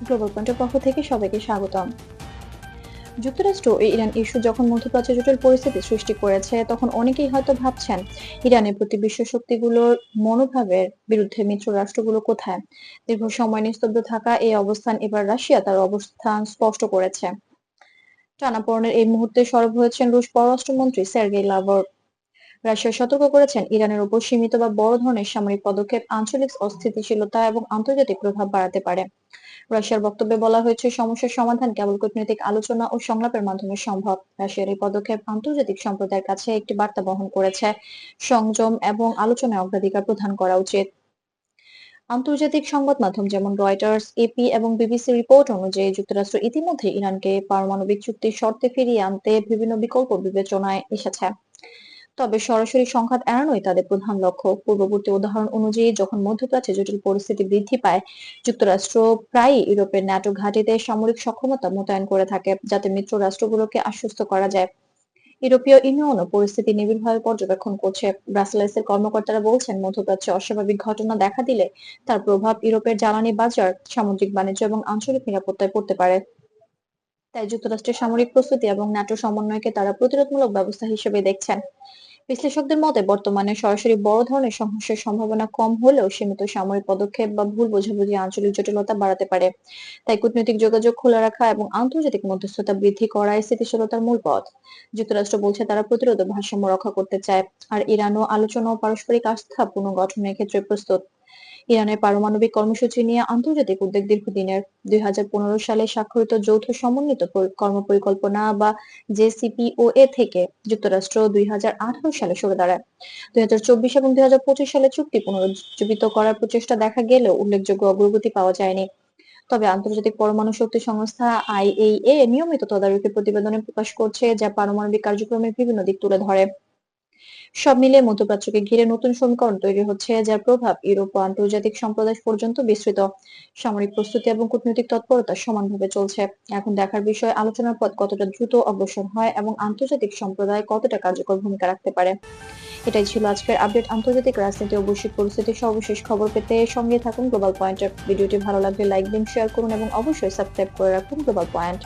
Global পয়েন্টের পক্ষ থেকে সবাইকে স্বাগতম। যুক্তরাষ্ট্র ও ইরান ইস্যু যখন মধ্যপ্রাচ্যে জটিল পরিস্থিতি সৃষ্টি করেছে, তখন অনেকেই হয়তো ভাবছেন ইরানের প্রতি বিশ্ব শক্তিগুলোর মনোভাবের বিরুদ্ধে মিত্র রাষ্ট্রগুলো কোথায়। দীর্ঘ সময় নিস্তব্ধ থাকা এই অবস্থান, এবার রাশিয়া তার অবস্থান স্পষ্ট করেছে। টানাপোড়েনের এই মুহূর্তে সরব হয়েছেন রুশ পররাষ্ট্রমন্ত্রী সের্গেই লাভরভ। রাশিয়া সতর্ক করেছেন, ইরানের উপর সীমিত বা বড় ধরনের সামরিক পদক্ষেপ আঞ্চলিক অস্থিতিশীলতা এবং আন্তর্জাতিক প্রভাব বাড়াতে পারে। রাশিয়ার বক্তব্যে বলা হয়েছে, সমস্যার সমাধান কেবল কূটনৈতিক আলোচনা ও সংলাপের মাধ্যমে সম্ভব। রাশিয়ার এই পদক্ষেপ আন্তর্জাতিক সম্প্রদায়ের কাছে একটি বার্তা বহন করেছে, সংযম এবং আলোচনায় অগ্রাধিকার প্রদান করা উচিত। আন্তর্জাতিক সংবাদ মাধ্যম যেমন রয়টার্স, এপি এবং বিবিসি রিপোর্ট অনুযায়ী, যুক্তরাষ্ট্র ইতিমধ্যে ইরানকে পারমাণবিক চুক্তির শর্তে ফিরিয়ে আনতে বিভিন্ন বিকল্প বিবেচনায় এসেছে। তবে সরাসরি সংঘাত এড়ানোই তাদের প্রধান লক্ষ্য। পূর্ববর্তী উদাহরণ অনুযায়ী, যখন মধ্যপ্রাচ্যে জটিল পরিস্থিতি বৃদ্ধি পায়, যুক্তরাষ্ট্র প্রায়ই ইউরোপের ন্যাটো ঘাঁটিতে সামরিক সক্ষমতা মোতায়েন করে থাকে, যাতে মিত্র রাষ্ট্রগুলোকে আশ্বস্ত করা যায়। ইউরোপীয় ইউনিয়নও পরিস্থিতি নিবিড়ভাবে পর্যবেক্ষণ করছে। ব্রাসেলসের কর্মকর্তারা বলছেন, মধ্যপ্রাচ্যে অস্বাভাবিক ঘটনা দেখা দিলে তার প্রভাব ইউরোপের জ্বালানি বাজার, সামুদ্রিক বাণিজ্য এবং আঞ্চলিক নিরাপত্তায় পড়তে পারে। তাই যুক্তরাষ্ট্রের সামরিক প্রস্তুতি এবং ন্যাটো সমন্বয়কে তারা প্রতিরোধমূলক ব্যবস্থা হিসেবে দেখছেন। বিশ্লেষকদের মতে, বর্তমানে সরাসরি বড় ধরনের সংঘর্ষের সম্ভাবনা কম হলেও সীমিত সামরিক পদক্ষেপ বা ভুল বোঝাবুঝি আঞ্চলিক জটিলতা বাড়াতে পারে। তাই কূটনৈতিক যোগাযোগ খোলা রাখা এবং আন্তর্জাতিক মধ্যস্থতা বৃদ্ধি করাই স্থিতিশীলতার মূল পথ। যুক্তরাষ্ট্র বলছে, তারা প্রতিরোধ ও ভারসাম্য রক্ষা করতে চায়, আর ইরানও আলোচনা ও পারস্পরিক আস্থা পুনর্গঠনের ক্ষেত্রে প্রস্তুত। ইরানের পারমাণবিক কর্মসূচি নিয়ে আন্তর্জাতিক উদ্বেগ দীর্ঘদিনের। 2015 সালে স্বাক্ষরিত যৌথ সমন্বিত কর্মপরিকল্পনা বা জেসিপিওএ থেকে যুক্তরাষ্ট্র 2018 সালে সরে দাঁড়ায়। 2024 এবং 2025 সালে চুক্তি পুনরুজ্জীবিত করার প্রচেষ্টা দেখা গেলেও উল্লেখযোগ্য অগ্রগতি পাওয়া যায়নি। তবে আন্তর্জাতিক পরমাণু শক্তি সংস্থা আইএইএ নিয়মিত তদারকি প্রতিবেদনে প্রকাশ করছে, যা পারমাণবিক কার্যক্রমের বিভিন্ন দিক তুলে ধরে। সব মিলিয়ে মধ্যপ্রাচ্যকে ঘিরে নতুন সমীকরণ তৈরি হচ্ছে, যার প্রভাব ইউরোপ ও আন্তর্জাতিক সম্প্রদায় পর্যন্ত বিস্তৃত। সামরিক প্রস্তুতি এবং কূটনৈতিক তৎপরতা সমানভাবে চলছে। এখন দেখার বিষয়, আলোচনার পথ কতটা দ্রুত অগ্রসর হয় এবং আন্তর্জাতিক সম্প্রদায় কতটা কার্যকর ভূমিকা রাখতে পারে। এটাই ছিল আজকের আপডেট। আন্তর্জাতিক রাজনীতি ও বৈশ্বিক পরিস্থিতির সর্বশেষ খবর পেতে সঙ্গে থাকুন গ্লোবাল পয়েন্টের। ভিডিওটি ভালো লাগলে লাইক দিন, শেয়ার করুন এবং অবশ্যই সাবস্ক্রাইব করে রাখুন গ্লোবাল পয়েন্ট।